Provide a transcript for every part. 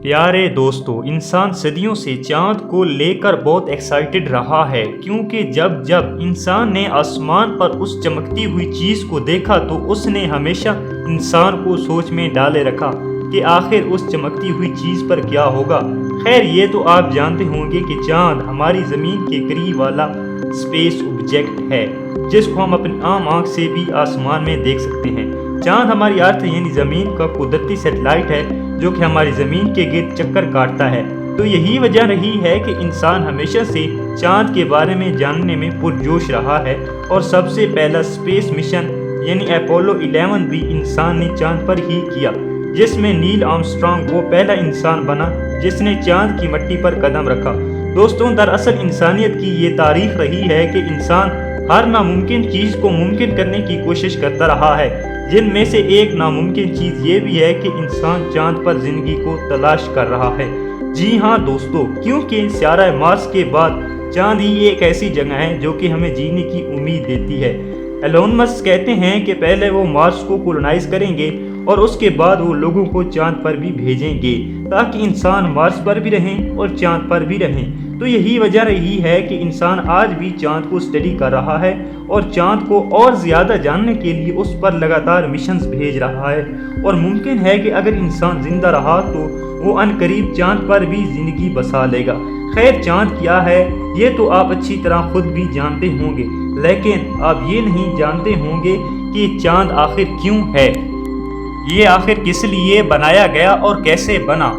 پیارے دوستو، انسان صدیوں سے چاند کو لے کر بہت ایکسائٹڈ رہا ہے، کیونکہ جب انسان نے آسمان پر اس چمکتی ہوئی چیز کو دیکھا تو اس نے ہمیشہ انسان کو سوچ میں ڈالے رکھا کہ آخر اس چمکتی ہوئی چیز پر کیا ہوگا۔ خیر، یہ تو آپ جانتے ہوں گے کہ چاند ہماری زمین کے قریب والا اسپیس آبجیکٹ ہے، جس کو ہم اپنی عام آنکھ سے بھی آسمان میں دیکھ سکتے ہیں۔ چاند ہماری ارتھ یعنی زمین کا قدرتی سیٹلائٹ ہے، جو کہ ہماری زمین کے گرد چکر کاٹتا ہے۔ تو یہی وجہ رہی ہے کہ انسان ہمیشہ سے چاند کے بارے میں جاننے میں پرجوش رہا ہے، اور سب سے پہلا اسپیس مشن یعنی اپولو 11 بھی انسان نے چاند پر ہی کیا، جس میں نیل آرمسٹرانگ وہ پہلا انسان بنا جس نے چاند کی مٹی پر قدم رکھا۔ دوستوں، دراصل انسانیت کی یہ تاریخ رہی ہے کہ انسان ہر ناممکن چیز کو ممکن کرنے کی کوشش کرتا رہا ہے، جن میں سے ایک ناممکن چیز یہ بھی ہے کہ انسان چاند پر زندگی کو تلاش کر رہا ہے۔ جی ہاں دوستو، کیونکہ سیارہ مارس کے بعد چاند ہی ایک ایسی جگہ ہے جو کہ ہمیں جینے کی امید دیتی ہے۔ ایلون مسک کہتے ہیں کہ پہلے وہ مارس کو کولونائز کریں گے اور اس کے بعد وہ لوگوں کو چاند پر بھی بھیجیں گے، تاکہ انسان مارس پر بھی رہیں اور چاند پر بھی رہیں۔ تو یہی وجہ رہی ہے کہ انسان آج بھی چاند کو اسٹڈی کر رہا ہے اور چاند کو اور زیادہ جاننے کے لیے اس پر لگاتار مشنز بھیج رہا ہے، اور ممکن ہے کہ اگر انسان زندہ رہا تو وہ عنقریب چاند پر بھی زندگی بسا لے گا۔ خیر، چاند کیا ہے یہ تو آپ اچھی طرح خود بھی جانتے ہوں گے، لیکن آپ یہ نہیں جانتے ہوں گے کہ چاند آخر کیوں ہے، یہ آخر کس لیے بنایا گیا اور کیسے بنا۔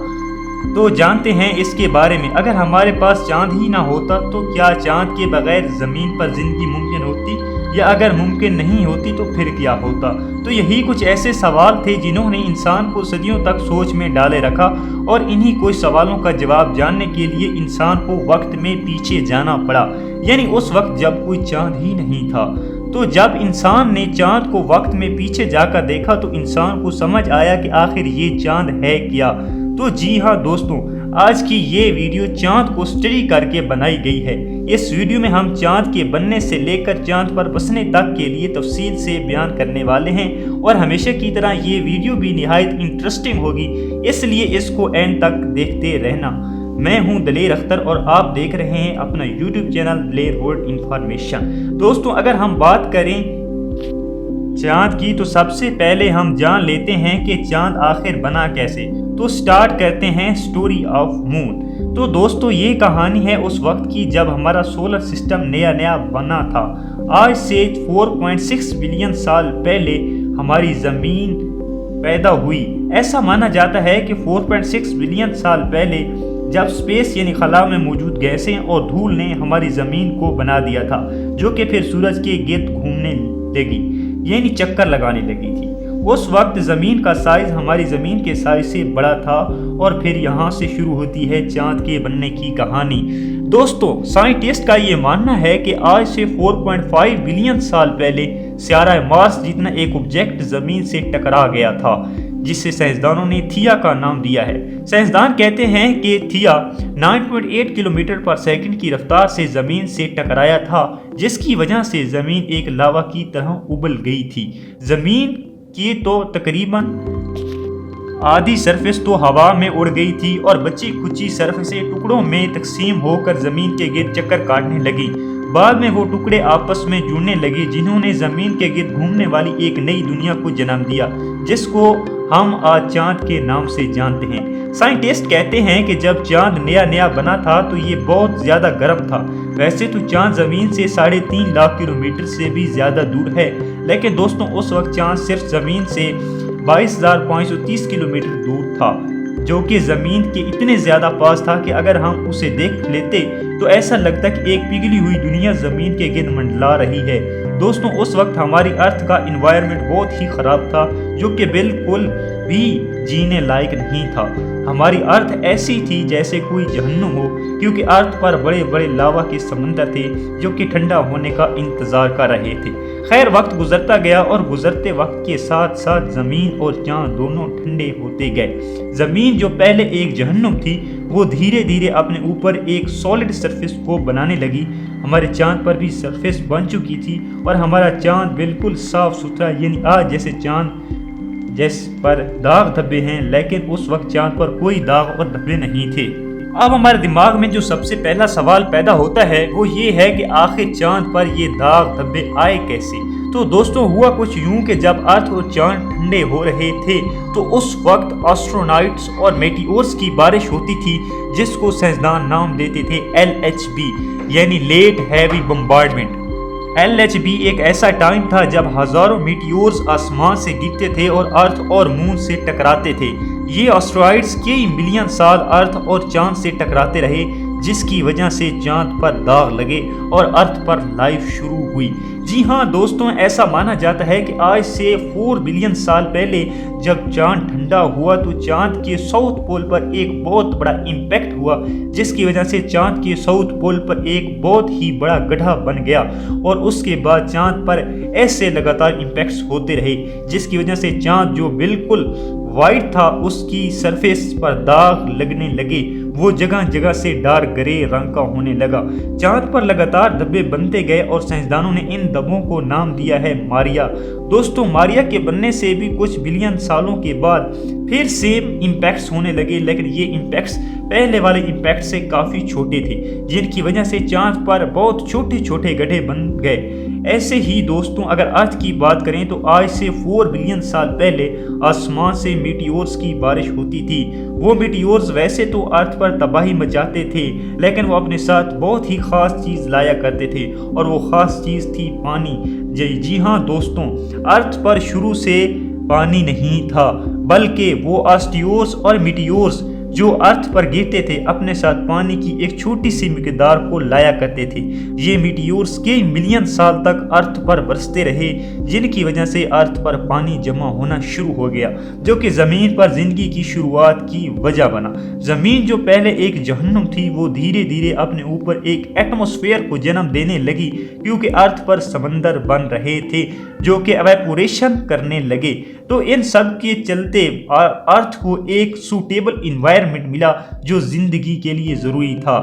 تو جانتے ہیں اس کے بارے میں۔ اگر ہمارے پاس چاند ہی نہ ہوتا تو کیا چاند کے بغیر زمین پر زندگی ممکن ہوتی، یا اگر ممکن نہیں ہوتی تو پھر کیا ہوتا؟ تو یہی کچھ ایسے سوال تھے جنہوں نے انسان کو صدیوں تک سوچ میں ڈالے رکھا، اور انہی کچھ سوالوں کا جواب جاننے کے لیے انسان کو وقت میں پیچھے جانا پڑا، یعنی اس وقت جب کوئی چاند ہی نہیں تھا۔ تو جب انسان نے چاند کو وقت میں پیچھے جا کر دیکھا تو انسان کو سمجھ آیا کہ آخر یہ چاند ہے کیا۔ تو جی ہاں دوستوں، آج کی یہ ویڈیو چاند کو اسٹڈی کر کے بنائی گئی ہے۔ اس ویڈیو میں ہم چاند کے بننے سے لے کر چاند پر بسنے تک کے لیے تفصیل سے بیان کرنے والے ہیں، اور ہمیشہ کی طرح یہ ویڈیو بھی نہایت انٹرسٹنگ ہوگی، اس لیے اس کو اینڈ تک دیکھتے رہنا۔ میں ہوں دلیر اختر اور آپ دیکھ رہے ہیں اپنا یوٹیوب چینل دلیر ورلڈ انفارمیشن۔ دوستوں، اگر ہم بات کریں چاند کی تو سب سے پہلے ہم جان لیتے ہیں کہ چاند آخر بنا کیسے۔ تو سٹارٹ کرتے ہیں سٹوری آف مون۔ تو دوستو، یہ کہانی ہے اس وقت کی جب ہمارا سولر سسٹم نیا بنا تھا۔ آج سے 4.6 بلین سال پہلے ہماری زمین پیدا ہوئی۔ ایسا مانا جاتا ہے کہ 4.6 بلین سال پہلے جب سپیس یعنی خلا میں موجود گیسیں اور دھول نے ہماری زمین کو بنا دیا تھا، جو کہ پھر سورج کے گرد گھومنے لگی، یعنی چکر لگانے لگی تھی۔ اس وقت زمین کا سائز ہماری زمین کے سائز سے بڑا تھا، اور پھر یہاں سے شروع ہوتی ہے چاند کے بننے کی کہانی۔ دوستو، سائنٹسٹ کا یہ ماننا ہے کہ آج سے 4.5 بلین سال پہلے سیارہ مارس جتنا ایک آبجیکٹ زمین سے ٹکرا گیا تھا، جسے سائنسدانوں نے تھیا کا نام دیا ہے۔ سائنسدان کہتے ہیں کہ تھیا 9.8 کلومیٹر پر سیکنڈ کی رفتار سے زمین سے ٹکرایا تھا، جس کی وجہ سے زمین ایک لاوا کی طرح ابل گئی تھی۔ زمین کی تو تقریباً آدھی سرفیس تو ہوا میں اڑ گئی تھی، اور بچی کچی سرفیسیں ٹکڑوں میں تقسیم ہو کر زمین کے گرد چکر کاٹنے لگی۔ بعد میں وہ ٹکڑے آپس میں جڑنے لگے، جنہوں نے زمین کے گرد گھومنے والی ایک نئی دنیا کو جنم دیا، جس کو ہم آج چاند کے نام سے جانتے ہیں۔ سائنٹسٹ کہتے ہیں کہ جب چاند نیا بنا تھا تو یہ بہت زیادہ گرم تھا۔ ویسے تو چاند زمین سے 3.5 لاکھ کلومیٹر سے بھی زیادہ دور ہے، لیکن دوستوں اس وقت چاند صرف زمین سے 22,530 کلومیٹر دور تھا، جو کہ زمین کے اتنے زیادہ پاس تھا کہ اگر ہم اسے دیکھ لیتے تو ایسا لگتا کہ ایک پگھلی ہوئی دنیا زمین کے گرد منڈلا رہی ہے۔ دوستوں، اس وقت ہماری ارتھ کا انوائرمنٹ بہت ہی خراب تھا، جو کہ بالکل بھی جینے لائق نہیں تھا۔ ہماری ارتھ ایسی تھی جیسے کوئی جہنم ہو، کیونکہ ارتھ پر بڑے بڑے لاوا کے سمندر تھے جو کہ ٹھنڈا ہونے کا انتظار کر رہے تھے۔ خیر، وقت گزرتا گیا، اور گزرتے وقت کے ساتھ ساتھ زمین اور چاند دونوں ٹھنڈے ہوتے گئے۔ زمین جو پہلے ایک جہنم تھی، وہ دھیرے دھیرے اپنے اوپر ایک سالڈ سرفیس کو بنانے لگی۔ ہمارے چاند پر بھی سرفیس بن چکی تھی، اور ہمارا چاند بالکل صاف ستھرا، یعنی آج جیسے چاند जिस पर दाग धब्बे हैं, लेकिन उस वक्त चांद पर कोई दाग और धब्बे नहीं थे। अब हमारे दिमाग में जो सबसे पहला सवाल पैदा होता है वो ये है कि आखिर चांद पर ये दाग धब्बे आए कैसे। तो दोस्तों हुआ कुछ यूं कि जब अर्थ और चांद ठंडे हो रहे थे तो उस वक्त एस्ट्रोनॉट्स और मेटियोर्स की बारिश होती थी, जिसको साइंसदान नाम देते थे LHB यानी लेट हैवी बम्बार्डमेंट। LHB एक ऐसा टाइम था जब हजारों मीटियोर्स आसमान से गिरते थे और अर्थ और मून से टकराते थे। ये एस्टेरॉइड्स कई मिलियन साल अर्थ और चांद से टकराते रहे, जिसकी वजह से चांद पर दाग लगे और अर्थ पर लाइफ शुरू हुई। जी हाँ दोस्तों, ऐसा माना जाता है कि आज से 4 बिलियन साल पहले जब चांद ठंडा हुआ तो चांद के साउथ पोल पर एक बहुत बड़ा इम्पैक्ट हुआ, जिसकी वजह से चांद के साउथ पोल पर एक बहुत ही बड़ा गड्ढा बन गया और उसके बाद चांद पर ऐसे लगातार इम्पैक्ट्स होते रहे, जिसकी वजह से चांद जो बिल्कुल वाइट था उसकी सरफेस पर दाग लगने लगे, वो जगह जगह से डार्क ग्रे रंग का होने लगा। चांद पर लगातार धब्बे बनते गए और साइंसदानों ने इन धब्बों को नाम दिया है मारिया। दोस्तों मारिया के बनने से भी कुछ बिलियन सालों के बाद फिर सेम इम्पैक्ट्स होने लगे, लेकिन ये इम्पैक्ट्स पहले वाले इम्पैक्ट से काफ़ी छोटे थे, जिनकी वजह से चांद पर बहुत छोटे छोटे गड्ढे बन गए। ऐसे ही दोस्तों अगर अर्थ की बात करें तो आज से 4 बिलियन साल पहले आसमान से मीटियोर्स की बारिश होती थी। वो मीटियोर्स वैसे तो अर्थ पर तबाही मचाते थे, लेकिन वो अपने साथ बहुत ही ख़ास चीज़ लाया करते थे और वो ख़ास चीज़ थी पानी। जी हाँ दोस्तों, अर्थ पर शुरू से पानी नहीं था, बल्कि वो एस्टेरॉइड्स और मीटियोर्स जो अर्थ पर गिरते थे अपने साथ पानी की एक छोटी सी मिकदार को लाया करते थे। ये मीटियोर्स कई मिलियन साल तक अर्थ पर बरसते रहे, जिनकी वजह से अर्थ पर पानी जमा होना शुरू हो गया, जो कि ज़मीन पर ज़िंदगी की शुरुआत की वजह बना। ज़मीन जो पहले एक जहन्नुम थी वो धीरे धीरे अपने ऊपर एक एटमॉस्फेयर को जन्म देने लगी, क्योंकि अर्थ पर समंदर बन रहे थे जो कि एवेपोरेशन करने लगे। तो इन सब के चलते अर्थ को एक सूटेबल इन्वायरमेंट मिला जो जिंदगी के लिए ज़रूरी था।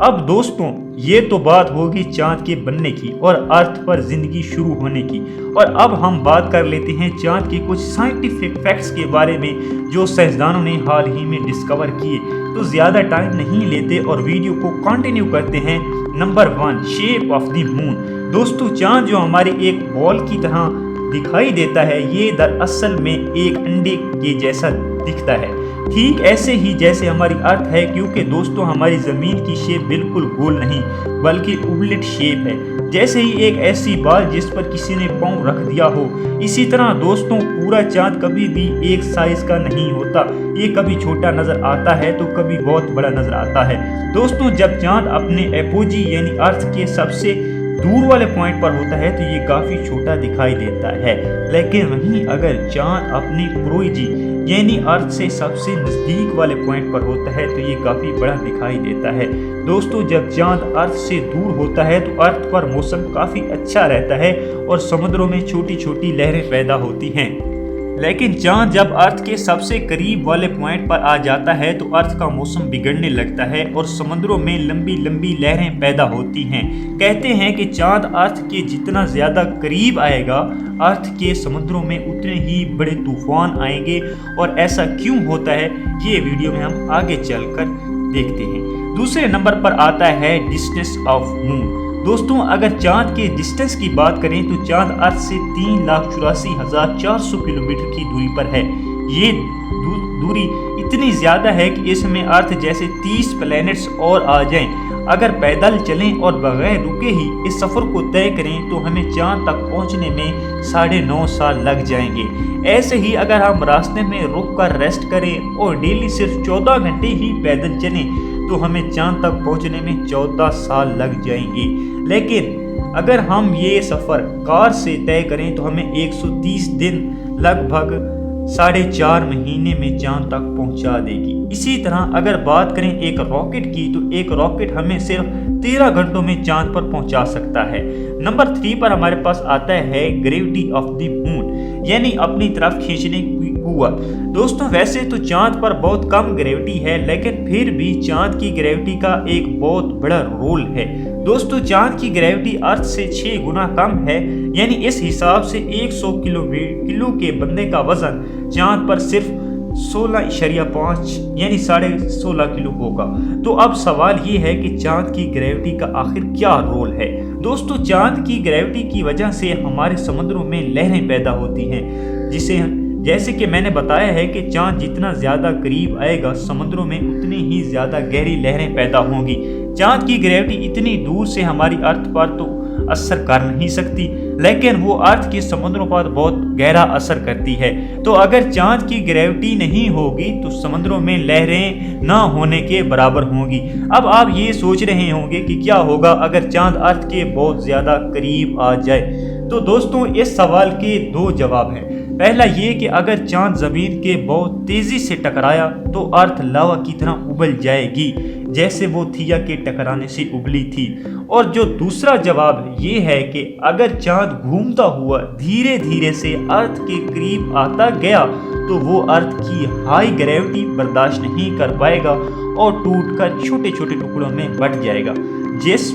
अब दोस्तों ये तो बात होगी चांद के बनने की और अर्थ पर ज़िंदगी शुरू होने की, और अब हम बात कर लेते हैं चांद के कुछ साइंटिफिक फैक्ट्स के बारे में जो साइंसदानों ने हाल ही में डिस्कवर किए। तो ज़्यादा टाइम नहीं लेते और वीडियो को कंटिन्यू करते हैं। Number 1, shape of the moon. दोस्तों चांद जो हमारे एक बॉल की तरह दिखाई देता है, ये दरअसल में एक अंडे के जैसा दिखता है, ठीक ऐसे ही जैसे हमारी अर्थ है, क्योंकि दोस्तों हमारी ज़मीन की शेप बिल्कुल गोल नहीं बल्कि उबलिट शेप है, जैसे ही एक ऐसी बाल जिस पर किसी ने पाँव रख दिया हो। इसी तरह दोस्तों पूरा चांद कभी भी एक साइज का नहीं होता, ये कभी छोटा नज़र आता है तो कभी बहुत बड़ा नज़र आता है। दोस्तों जब चांद अपने एपोजी यानी अर्थ के सबसे दूर वाले पॉइंट पर होता है तो ये काफ़ी छोटा दिखाई देता है, लेकिन वहीं अगर चांद अपनी प्रोइजी यानी अर्थ से सबसे नज़दीक वाले पॉइंट पर होता है तो ये काफ़ी बड़ा दिखाई देता है। दोस्तों जब चांद अर्थ से दूर होता है तो अर्थ पर मौसम काफ़ी अच्छा रहता है और समुद्रों में छोटी छोटी लहरें पैदा होती हैं, लेकिन चांद जब अर्थ के सबसे करीब वाले पॉइंट पर आ जाता है तो अर्थ का मौसम बिगड़ने लगता है और समुद्रों में लंबी लंबी लहरें पैदा होती हैं। कहते हैं कि चांद अर्थ के जितना ज़्यादा करीब आएगा अर्थ के समुद्रों में उतने ही बड़े तूफान आएंगे, और ऐसा क्यों होता है ये वीडियो में हम आगे चलकर देखते हैं। दूसरे नंबर पर आता है डिस्टेंस ऑफ मून। दोस्तों अगर चांद के डिस्टेंस की बात करें तो चांद अर्थ से 3,84,400 किलोमीटर की दूरी पर है। ये दूरी इतनी ज़्यादा है कि इसमें अर्थ जैसे 30 प्लैनेट्स और आ जाएं। अगर पैदल चलें और बगैर रुके ही इस सफ़र को तय करें तो हमें चांद तक पहुंचने में 9.5 साल लग जाएंगे। ऐसे ही अगर हम रास्ते में रुक कर रेस्ट करें और डेली सिर्फ 14 घंटे ही पैदल चलें तो हमें चांद तक पहुंचने में 14 साल लग जाएंगे। लेकिन अगर हम ये सफ़र कार से तय करें तो हमें 130 दिन लगभग 4.5 महीने में चांद तक पहुंचा देगी। इसी तरह अगर बात करें एक रॉकेट की तो एक रॉकेट हमें सिर्फ 13 घंटों में चांद पर पहुंचा सकता है। नंबर 3 पर हमारे पास आता है ग्रेविटी ऑफ द मून यानी अपनी तरफ खींचने की कुव्वत। दोस्तों वैसे तो चांद पर बहुत कम ग्रेविटी है, लेकिन फिर भी चांद की ग्रेविटी का एक बहुत बड़ा रोल है। दोस्तों चांद की ग्रेविटी अर्थ से 6 गुना कम है, यानी इस हिसाब से 100 किलो के बंदे का वजन चांद पर सिर्फ 16.5 यानी 16.5 किलो होगा। तो अब सवाल ये है कि चांद की ग्रेविटी का आखिर क्या रोल है। दोस्तों चांद की ग्रेविटी की वजह से हमारे समुद्रों में लहरें पैदा होती हैं, जैसे कि मैंने बताया है कि चांद जितना ज़्यादा करीब आएगा समुद्रों में उतनी ही ज़्यादा गहरी लहरें पैदा होंगी। चांद की ग्रेविटी इतनी दूर से हमारी अर्थ पर तो असर कर नहीं सकती, लेकिन वो अर्थ के समुद्रों पर बहुत गहरा असर करती है। तो अगर चांद की ग्रेविटी नहीं होगी तो समुद्रों में लहरें ना होने के बराबर होंगी। अब आप ये सोच रहे होंगे कि क्या होगा अगर चांद अर्थ के बहुत ज़्यादा करीब आ जाए। तो दोस्तों इस सवाल के 2 जवाब हैं। पहला ये कि अगर चांद ज़मीन के बहुत तेज़ी से टकराया तो अर्थ लावा की तरह उबल जाएगी, जैसे वो थिया के टकराने से उबली थी। और जो दूसरा जवाब ये है कि अगर चांद घूमता हुआ धीरे धीरे से अर्थ के करीब आता गया तो वो अर्थ की हाई ग्रेविटी बर्दाश्त नहीं कर पाएगा और टूटकर छोटे छोटे टुकड़ों में बंट जाएगा, जिस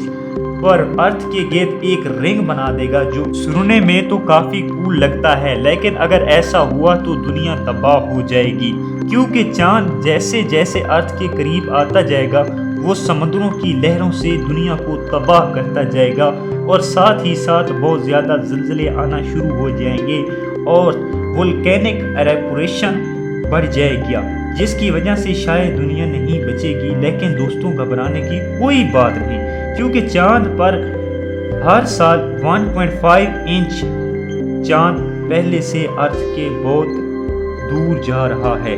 पर अर्थ के गिर्द एक रिंग बना देगा, जो सुनने में तो काफी कूल लगता है, लेकिन अगर ऐसा हुआ तो दुनिया तबाह हो जाएगी, क्योंकि चांद जैसे जैसे अर्थ के करीब आता जाएगा वो समुद्रों की लहरों से दुनिया को तबाह करता जाएगा और साथ ही साथ बहुत ज़्यादा ज़लज़ले आना शुरू हो जाएंगे और वोल्केनिक एवेपोरेशन बढ़ जाएगी, जिसकी वजह से शायद दुनिया नहीं बचेगी। लेकिन दोस्तों घबराने की कोई बात नहीं, क्योंकि चांद पर हर साल 1.5 इंच चांद पहले से अर्थ के बहुत दूर जा रहा है।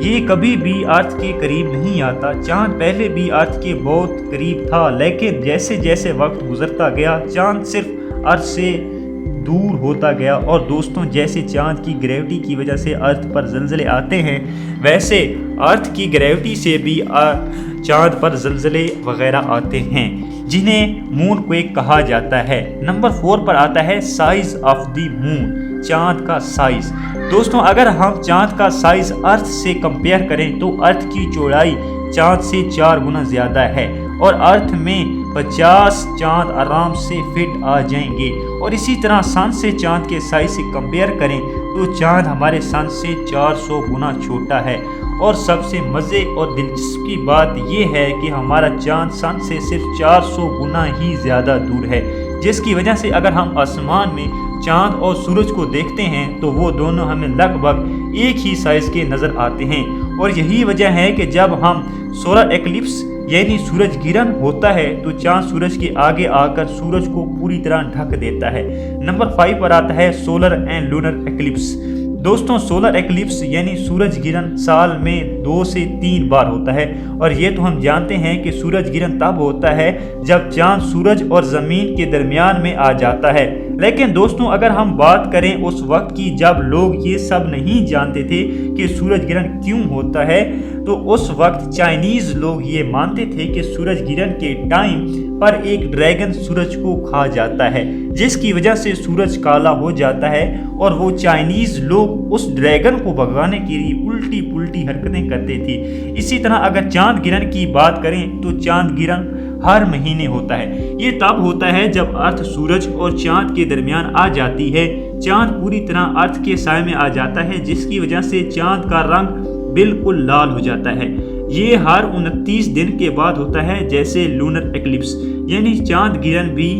ये कभी भी अर्थ के करीब नहीं आता। चांद पहले भी अर्थ के बहुत करीब था, लेकिन जैसे जैसे वक्त गुजरता गया चांद सिर्फ अर्थ से दूर होता गया। और दोस्तों जैसे चांद की ग्रेविटी की वजह से अर्थ पर ज़लज़ले आते हैं, वैसे अर्थ की ग्रेविटी से भी चांद पर ज़लज़ले वगैरह आते हैं, जिन्हें मून क्वेक कहा जाता है। नंबर 4 पर आता है साइज़ ऑफ द मून, चांद का साइज़। दोस्तों अगर हम चांद का साइज़ अर्थ से कंपेयर करें तो अर्थ की चौड़ाई चांद से 4 गुना ज़्यादा है और अर्थ में 50 चांद आराम से फिट आ जाएंगे। और इसी तरह सन से चांद के साइज से कंपेयर करें तो चांद हमारे सन से 400 गुना छोटा है। और सबसे मज़े और दिलचस्प की बात यह है कि हमारा चांद सन से सिर्फ 400 गुना ही ज़्यादा दूर है, जिसकी वजह से अगर हम आसमान में चांद और सूरज को देखते हैं तो वो दोनों हमें लगभग एक ही साइज़ के नज़र आते हैं। और यही वजह है कि जब हम सोलर एक्लिप्स यानी सूरज गिरहण होता है तो चांद सूरज के आगे आकर सूरज को पूरी तरह ढक देता है। नंबर 5 पर आता है सोलर एंड लूनर एक्लिप्स। दोस्तों सोलर एक्लिप्स यानी सूरज गिरहण साल में 2 से 3 बार होता है और ये तो हम जानते हैं कि सूरज गिरहण तब होता है जब चांद सूरज और ज़मीन के दरमियान में आ जाता है। लेकिन दोस्तों अगर हम बात करें उस वक्त की जब लोग ये सब नहीं जानते थे कि सूरज ग्रहण क्यों होता है, तो उस वक्त चाइनीज़ लोग ये मानते थे कि सूरज ग्रहण के टाइम पर एक ड्रैगन सूरज को खा जाता है, जिसकी वजह से सूरज काला हो जाता है और वो चाइनीज़ लोग उस ड्रैगन को भगाने के लिए उल्टी पुल्टी हरकतें करते थे। इसी तरह अगर चांद ग्रहण की बात करें तो चांद ग्रहण हर महीने होता है। ये तब होता है जब अर्थ सूरज और चांद के दरमियान आ जाती है। चांद पूरी तरह अर्थ के साए में आ जाता है, जिसकी वजह से चांद का रंग बिल्कुल लाल हो जाता है। ये हर 29 दिन के बाद होता है, जैसे लूनर एक्लिप्स यानी चांद ग्रहण भी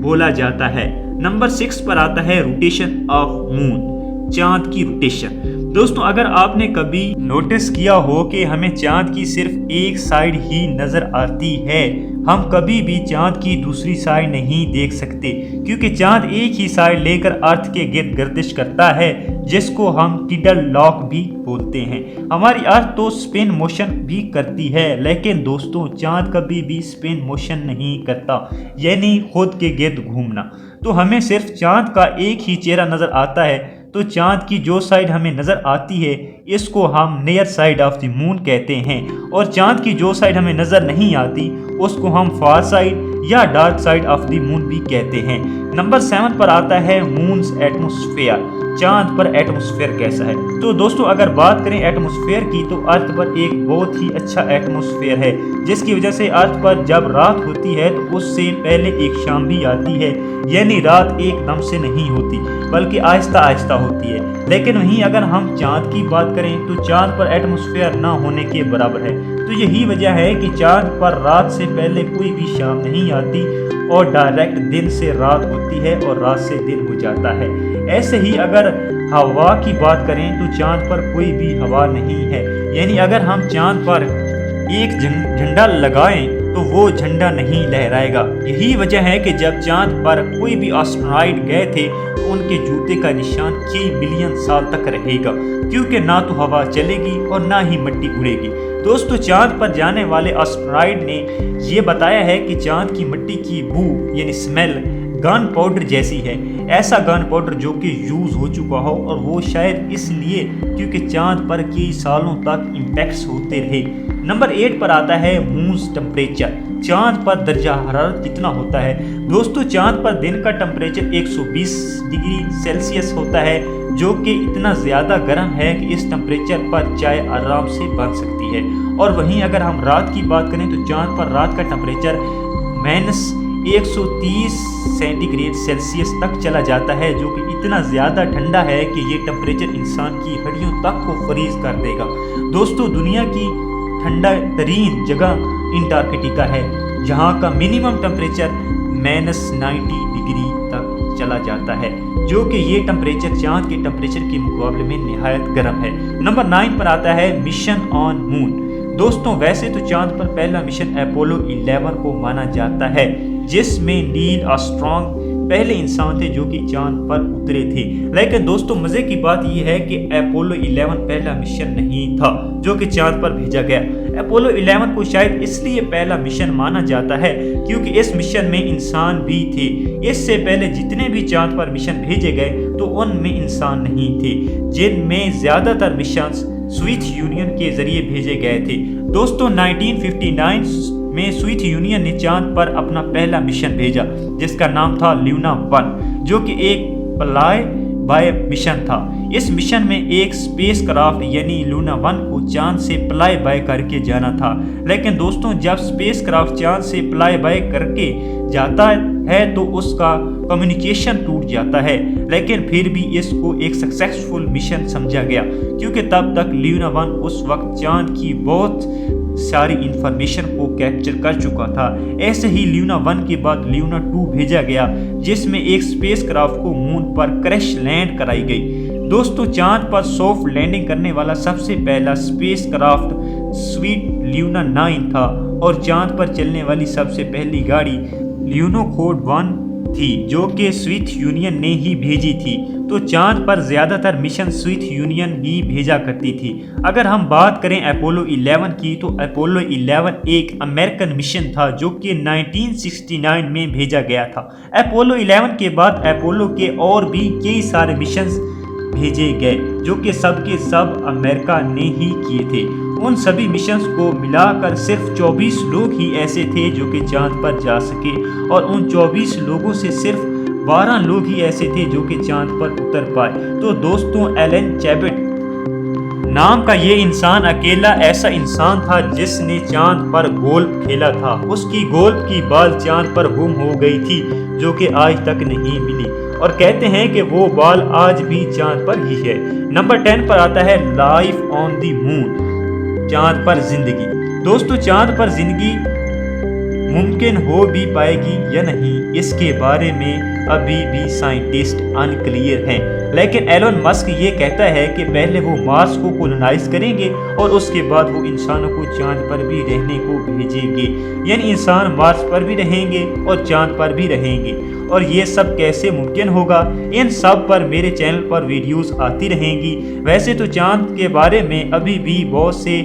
बोला जाता है। नंबर 6 पर आता है रोटेशन ऑफ मून, चांद की रोटेशन। दोस्तों अगर आपने कभी नोटिस किया हो कि हमें चांद की सिर्फ एक साइड ही नज़र आती है, हम कभी भी चांद की दूसरी साइड नहीं देख सकते, क्योंकि चांद एक ही साइड लेकर अर्थ के गिर्द गर्दिश करता है, जिसको हम टिडल लॉक भी बोलते हैं। हमारी अर्थ तो स्पिन मोशन भी करती है, लेकिन दोस्तों चांद कभी भी स्पिन मोशन नहीं करता, यानी खुद के गिर्द घूमना। तो हमें सिर्फ चांद का एक ही चेहरा नज़र आता है। तो चांद की जो साइड हमें नज़र आती है इसको हम near side of the moon कहते हैं, और चांद की जो साइड हमें नज़र नहीं आती उसको हम फार साइड या dark side of the moon भी कहते हैं। नंबर 7 पर आता है मून्स एटमॉस्फेयर, चांद पर एटमॉस्फेयर कैसा है। तो दोस्तों अगर बात करें एटमॉस्फेयर की, तो अर्थ पर एक बहुत ही अच्छा एटमॉस्फेयर है, جس کی وجہ سے ارتھ پر جب رات ہوتی ہے تو اس سے پہلے ایک شام بھی آتی ہے، یعنی رات ایک دم سے نہیں ہوتی بلکہ آہستہ آہستہ ہوتی ہے۔ لیکن وہیں اگر ہم چاند کی بات کریں تو چاند پر ایٹماسفیئر نہ ہونے کے برابر ہے، تو یہی وجہ ہے کہ چاند پر رات سے پہلے کوئی بھی شام نہیں آتی اور ڈائریکٹ دن سے رات ہوتی ہے اور رات سے دن ہو جاتا ہے۔ ایسے ہی اگر ہوا کی بات کریں تو چاند پر کوئی بھی ہوا نہیں ہے، یعنی اگر ہم چاند پر ایک جھنڈا لگائیں تو وہ جھنڈا نہیں لہرائے گا۔ یہی وجہ ہے کہ جب چاند پر کوئی بھی ایسٹرائیڈ گئے تھے تو ان کے جوتے کا نشان کئی بلین سال تک رہے گا، کیونکہ نہ تو ہوا چلے گی اور نہ ہی مٹی اڑے گی۔ دوستو، چاند پر جانے والے ایسٹرائیڈ نے یہ بتایا ہے کہ چاند کی مٹی کی بو یعنی اسمیل گن پاؤڈر جیسی ہے، ایسا گن پاؤڈر جو کہ یوز ہو چکا ہو، اور وہ شاید اس لیے کیونکہ چاند پر کئی سالوں تک امپیکٹس ہوتے رہے۔ نمبر 8 پر آتا ہے مونز ٹمپریچر۔ چاند پر درجہ حرارت کتنا ہوتا ہے؟ دوستو، چاند پر دن کا ٹمپریچر 120 ڈگری سیلسیس ہوتا ہے، جو کہ اتنا زیادہ گرم ہے کہ اس ٹمپریچر پر چائے آرام سے بن سکتی ہے۔ اور وہیں اگر ہم رات کی بات کریں تو چاند پر رات کا ٹمپریچر -130 سینٹی گریڈ سیلسیس تک چلا جاتا ہے، جو کہ اتنا زیادہ ٹھنڈا ہے کہ یہ ٹمپریچر انسان کی ہڈیوں تک کو فریز کر دے گا۔ دوستو، دنیا کی ٹھنڈا ترین جگہ انٹارکٹیکا ہے، جہاں کا منیمم ٹمپریچر -90 ڈگری تک چلا جاتا ہے، جو کہ یہ ٹمپریچر چاند کے ٹمپریچر کے مقابلے میں نہایت گرم ہے۔ نمبر 9 پر آتا ہے مشن آن مون۔ دوستوں، ویسے تو چاند پر پہلا مشن اپولو 11 کو مانا جاتا ہے، جس میں نیل آرمسٹرانگ پہلے انسان تھے جو کہ چاند پر اترے تھے۔ لیکن دوستوں، مزے کی بات یہ ہے کہ اپولو 11 پہلا مشن نہیں تھا جو کہ چاند پر بھیجا گیا۔ اپولو 11 کو شاید اس لیے پہلا مشن مانا جاتا ہے کیونکہ اس مشن میں انسان بھی تھے۔ اس سے پہلے جتنے بھی چاند پر مشن بھیجے گئے تو ان میں انسان نہیں تھے، جن میں زیادہ تر مشنز سوویت یونین کے ذریعے بھیجے گئے تھے۔ دوستوں، 1959 میں سوویت یونین نے چاند پر اپنا پہلا مشن بھیجا جس کا نام تھا لیونا 1، جو کہ ایک فلائی بائی مشن تھا۔ اس مشن میں ایک اسپیس کرافٹ یعنی لیونا 1 کو چاند سے فلائی بائی کر کے جانا تھا۔ لیکن دوستوں، جب اسپیس کرافٹ چاند سے فلائی بائی کر کے جاتا ہے تو اس کا کمیونیکیشن ٹوٹ جاتا ہے، لیکن پھر بھی اس کو ایک سکسیسفل مشن سمجھا گیا کیونکہ تب تک لیونا 1 اس وقت چاند کی بہت ساری انفارمیشن کو کیپچر کر چکا تھا۔ ایسے ہی لیونا 1 کے بعد لیونا 2 بھیجا گیا، جس میں ایک اسپیس کرافٹ کو مون پر کریش لینڈ کرائی گئی۔ دوستو، چاند پر سافٹ لینڈنگ کرنے والا سب سے پہلا اسپیس کرافٹ سوویت لیونا 9 تھا، اور چاند پر چلنے والی سب سے پہلی گاڑی لیونوکوڈ 1 تھی، جو کہ سوویت یونین نے ہی بھیجی تھی۔ تو چاند پر زیادہ تر مشن سوویت یونین ہی بھیجا کرتی تھی۔ اگر ہم بات کریں اپولو 11 کی تو اپولو 11 ایک امریکن مشن تھا جو کہ 1969 میں بھیجا گیا تھا۔ اپولو 11 کے بعد اپولو کے اور بھی کئی سارے مشنز بھیجے گئے جو کہ سب کے سب امریکہ نے ہی کیے تھے۔ ان سبھی مشنز کو ملا کر صرف 24 لوگ ہی ایسے تھے جو کہ چاند پر جا سکے، اور ان 24 لوگوں سے صرف 12 لوگ ہی ایسے تھے جو کہ چاند پر اتر پائے۔ تو دوستوں، ایلن چیبٹ نام کا یہ انسان اکیلا ایسا انسان تھا جس نے چاند پر گولف کھیلا تھا۔ اس کی گولف کی بال چاند پر گم ہو گئی تھی جو کہ آج تک نہیں ملی، اور کہتے ہیں کہ وہ بال آج بھی چاند پر ہی ہے۔ نمبر 10 پر آتا ہے لائف آن دی مون، چاند پر زندگی۔ دوستو، چاند پر زندگی ممکن ہو بھی پائے گی یا نہیں، اس کے بارے میں ابھی بھی سائنٹسٹ انکلیئر ہیں، لیکن ایلن مسک یہ کہتا ہے کہ پہلے وہ مارس کو کولونائز کریں گے اور اس کے بعد وہ انسانوں کو چاند پر بھی رہنے کو بھیجیں گے، یعنی انسان مارس پر بھی رہیں گے اور چاند پر بھی رہیں گے۔ اور یہ سب کیسے ممکن ہوگا؟ ان سب پر میرے چینل پر ویڈیوز آتی رہیں گی۔ ویسے تو چاند کے بارے میں ابھی بھی بہت سے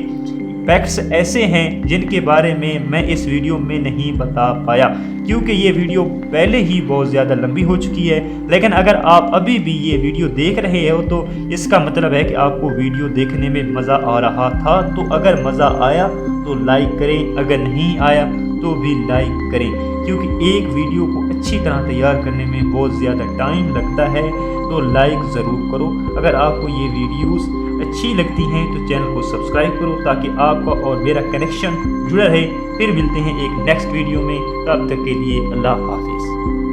فیکٹس ایسے ہیں جن کے بارے میں اس ویڈیو میں نہیں بتا پایا کیونکہ یہ ویڈیو پہلے ہی بہت زیادہ لمبی ہو چکی ہے، لیکن اگر آپ ابھی بھی یہ ویڈیو دیکھ رہے ہو تو اس کا مطلب ہے کہ آپ کو ویڈیو دیکھنے میں مزہ آ رہا تھا۔ تو اگر مزہ آیا تو لائک کریں، اگر نہیں آیا تو بھی لائک کریں، کیونکہ ایک ویڈیو کو اچھی طرح تیار کرنے میں بہت زیادہ ٹائم لگتا ہے۔ تو لائک ضرور کرو۔ اگر آپ کو یہ ویڈیوز اچھی لگتی ہیں تو چینل کو سبسکرائب کرو تاکہ آپ کا اور میرا کنیکشن جڑا رہے۔ پھر ملتے ہیں ایک نیکسٹ ویڈیو میں، تب تک کے لیے اللہ حافظ۔